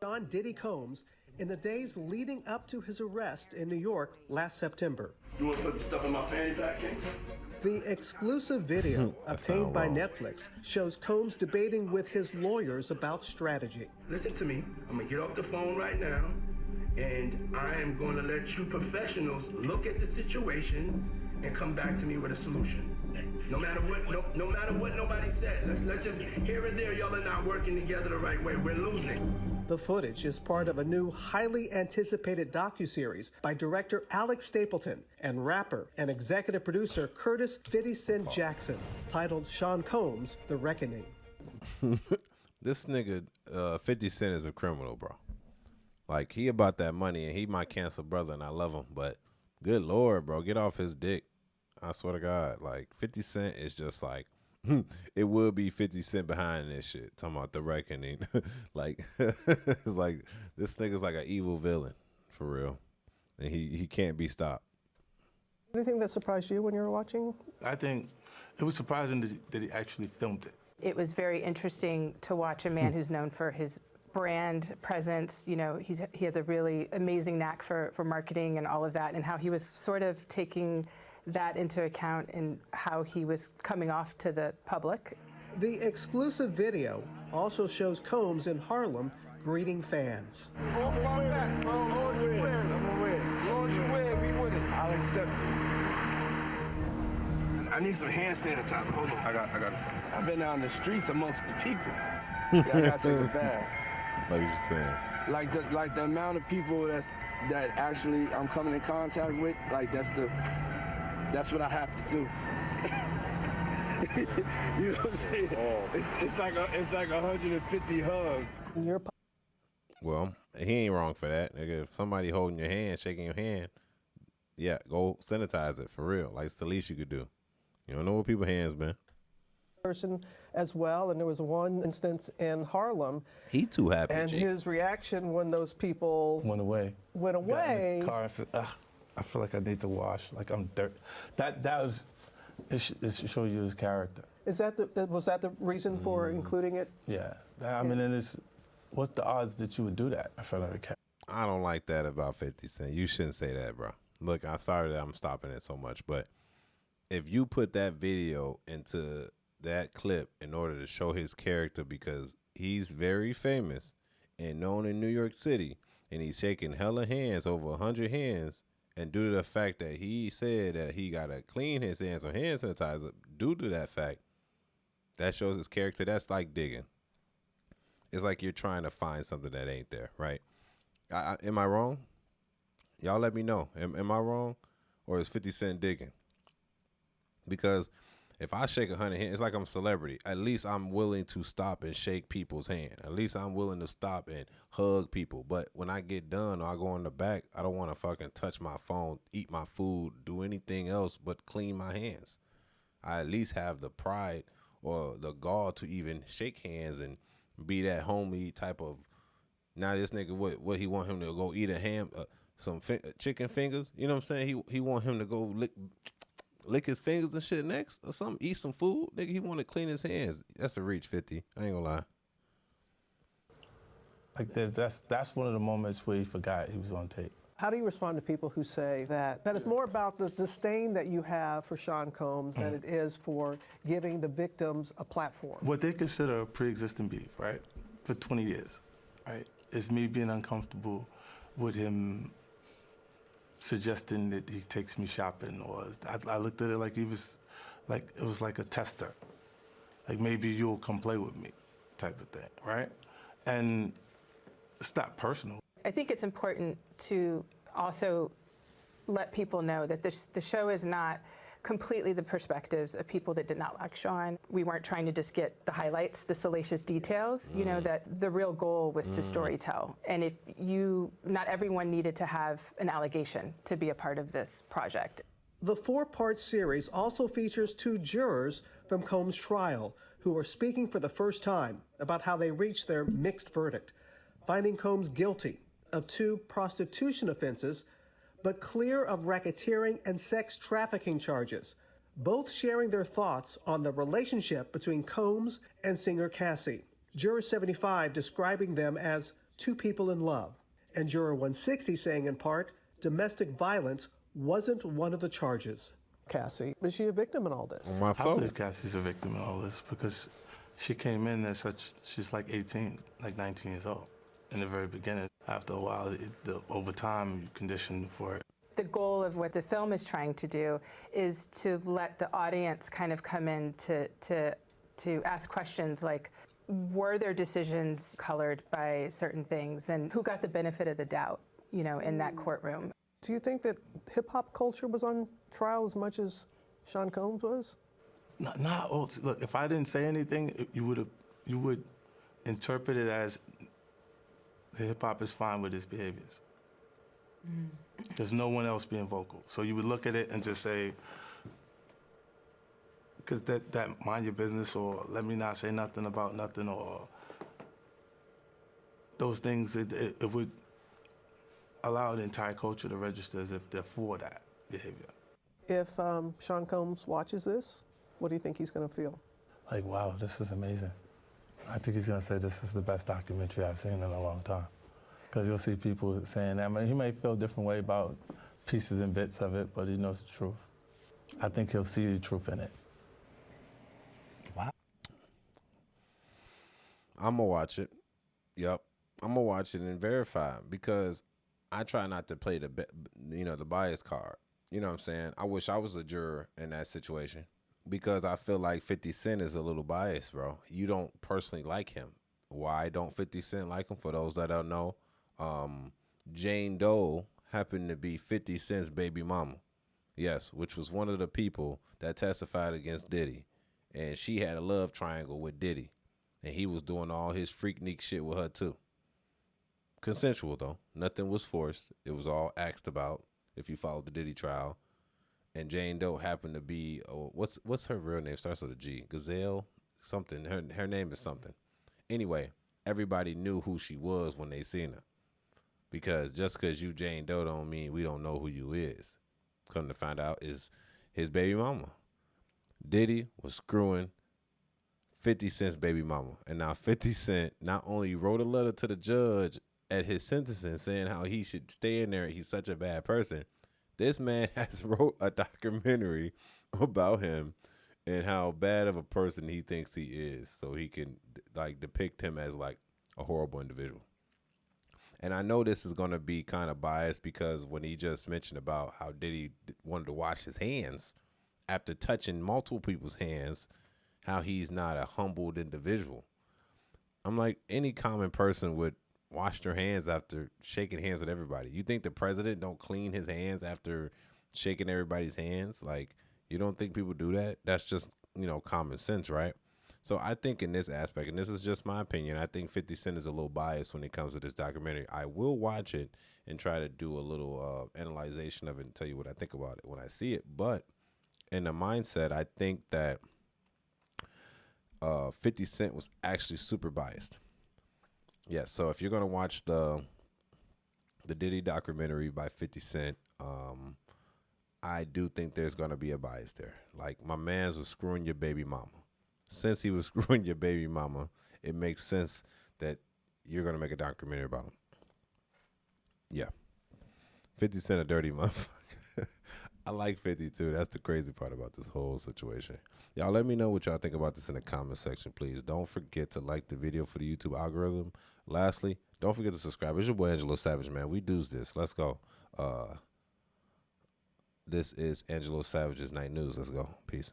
Sean "Diddy" Combs in the days leading up to his arrest in New York last September. You want to put the stuff in my fanny pack, King? The exclusive video obtained by Netflix shows Combs debating with his lawyers about strategy. Listen to me. I'm going to get off the phone right now, and I am going to let you professionals look at the situation and come back to me with a solution. No matter what, no matter what nobody said. Let's just, here and there, y'all are not working together the right way. We're losing. The footage is part of a new, highly anticipated docuseries by director Alex Stapleton and rapper and executive producer Curtis 50 Cent Jackson, titled Sean Combs: The Reckoning. This nigga, 50 Cent is a criminal, bro. Like, he about that money, and he my cancer brother, and I love him, but good Lord, bro, get off his dick. I swear to God, like 50 Cent is just like, it would be 50 Cent behind this shit. Talking about the reckoning. Like, it's like, this nigga's like an evil villain, for real. And he can't be stopped. Anything that surprised you when you were watching? I think it was surprising that he actually filmed it. It was very interesting to watch a man who's known for his brand presence. You know, he has a really amazing knack for marketing and all of that, and how he was sort of taking that into account in how he was coming off to the public. The exclusive video also shows Combs in Harlem greeting fans. Off my back, bro. Lord, you win. I'm going to win. Lord, you win. We win it. I'll accept it. I need some hand sanitizer. Hold on. I got it. I've been out in the streets amongst the people. Yeah, I got to take a bath. Like you're saying. Like the amount of people that actually I'm coming in contact with, like that's what I have to do. You know what I'm saying? Oh. It's like 150 hugs. Well, he ain't wrong for that, nigga. If somebody holding your hand, shaking your hand, yeah, go sanitize it for real. Like, it's the least you could do. You don't know what people's hands been. Person as well, and there was one instance in Harlem. He too happy. And his reaction when those people went away. Got in the car and said, I feel like I need to wash, like I'm dirt. That was, it shows you his character. Was that the reason for including it? Yeah, I mean, what's the odds that you would do that in front of a camera? I don't like that about 50 Cent. You shouldn't say that, bro. Look, I'm sorry that I'm stopping it so much, but if you put that video into that clip in order to show his character, because he's very famous and known in New York City, and he's shaking hella hands, over 100 hands, and due to the fact that he said that he got to clean his hands on hand sanitizer, due to that fact, that shows his character. That's like digging. It's like you're trying to find something that ain't there, right? Am I wrong? Y'all let me know. Am I wrong? Or is 50 Cent digging? Because if I shake 100 hands, it's like I'm a celebrity. At least I'm willing to stop and shake people's hand. At least I'm willing to stop and hug people. But when I get done or I go in the back, I don't want to fucking touch my phone, eat my food, do anything else but clean my hands. I at least have the pride or the gall to even shake hands and be that homely type of. Now this nigga, what he want him to go eat a ham, some chicken fingers? You know what I'm saying? He want him to go lick his fingers and shit next or something, eat some food. Nigga, he want to clean his hands. That's a reach, 50. I ain't gonna lie. Like that's one of the moments where he forgot he was on tape. How do you respond to people who say that it's more about the disdain that you have for Sean Combs than it is for giving the victims a platform? What they consider a pre-existing beef, right, for 20 years, right, is me being uncomfortable with him suggesting that he takes me shopping, or I looked at it like it was like a tester, like maybe you'll come play with me, type of thing, right? And it's not personal. I think it's important to also let people know that the show is not completely the perspectives of people that did not like Sean. We weren't trying to just get the highlights, the salacious details. You know, that the real goal was to storytell. And not everyone needed to have an allegation to be a part of this project. The 4-part series also features 2 jurors from Combs' trial who are speaking for the first time about how they reached their mixed verdict, finding Combs guilty of 2 prostitution offenses, but clear of racketeering and sex trafficking charges, both sharing their thoughts on the relationship between Combs and singer Cassie. Juror 75 describing them as two people in love. And Juror 160 saying in part, domestic violence wasn't one of the charges. Cassie, is she a victim in all this? My I soul. believe Cassie's a victim in all this because she came in as such, she's like 18, like 19 years old in the very beginning. After a while, over time, you condition for it. The goal of what the film is trying to do is to let the audience kind of come in to ask questions like, were their decisions colored by certain things, and who got the benefit of the doubt, you know, in that courtroom? Do you think that hip-hop culture was on trial as much as Sean Combs was? Look, if I didn't say anything, you would interpret it as the hip-hop is fine with his behaviors. There's no one else being vocal. So you would look at it and just say, because that mind your business, or let me not say nothing about nothing, or those things, it would allow the entire culture to register as if they're for that behavior. If Sean Combs watches this, what do you think he's going to feel? Like, wow, this is amazing. I think he's going to say this is the best documentary I've seen in a long time. Because you'll see people saying that. I mean, he may feel a different way about pieces and bits of it, but he knows the truth. I think he'll see the truth in it. Wow. I'm going to watch it. Yep. I'm going to watch it and verify because I try not to play the bias card. You know what I'm saying? I wish I was a juror in that situation because I feel like 50 Cent is a little biased, bro. You don't personally like him. Why don't 50 Cent like him? For those that don't know, Jane Doe happened to be 50 Cent's baby mama. Yes, which was one of the people that testified against Diddy. And she had a love triangle with Diddy. And he was doing all his freaknik shit with her too. Consensual though. Nothing was forced. It was all asked about if you followed the Diddy trial. And Jane Doe happened to be, what's her real name? Starts with a G. Gazelle? Something. Her name is something. Anyway, everybody knew who she was when they seen her. Because just because you Jane Doe don't mean we don't know who you is. Come to find out is his baby mama. Diddy was screwing 50 Cent's baby mama. And now 50 Cent not only wrote a letter to the judge at his sentencing saying how he should stay in there, he's such a bad person. This man has wrote a documentary about him and how bad of a person he thinks he is, so he can like depict him as like a horrible individual. And I know this is going to be kind of biased because when he just mentioned about how Diddy wanted to wash his hands after touching multiple people's hands, how he's not a humbled individual. I'm like, any common person would wash their hands after shaking hands with everybody. You think the president don't clean his hands after shaking everybody's hands? Like, you don't think people do that? That's just, common sense, right? So I think in this aspect, and this is just my opinion, I think 50 Cent is a little biased when it comes to this documentary. I will watch it and try to do a little analyzation of it and tell you what I think about it when I see it. But in the mindset, I think that 50 Cent was actually super biased. Yes, so if you're going to watch the Diddy documentary by 50 Cent, I do think there's going to be a bias there. Like, my man's was screwing your baby mama. Since he was screwing your baby mama, it makes sense that you're going to make a documentary about him. Yeah. 50 Cent a dirty motherfucker. I like 50 too. That's the crazy part about this whole situation. Y'all let me know what y'all think about this in the comment section, please. Don't forget to like the video for the YouTube algorithm. Lastly, don't forget to subscribe. It's your boy AngeloSavage, man. We do this. Let's go. This is AngeloSavage's Night News. Let's go. Peace.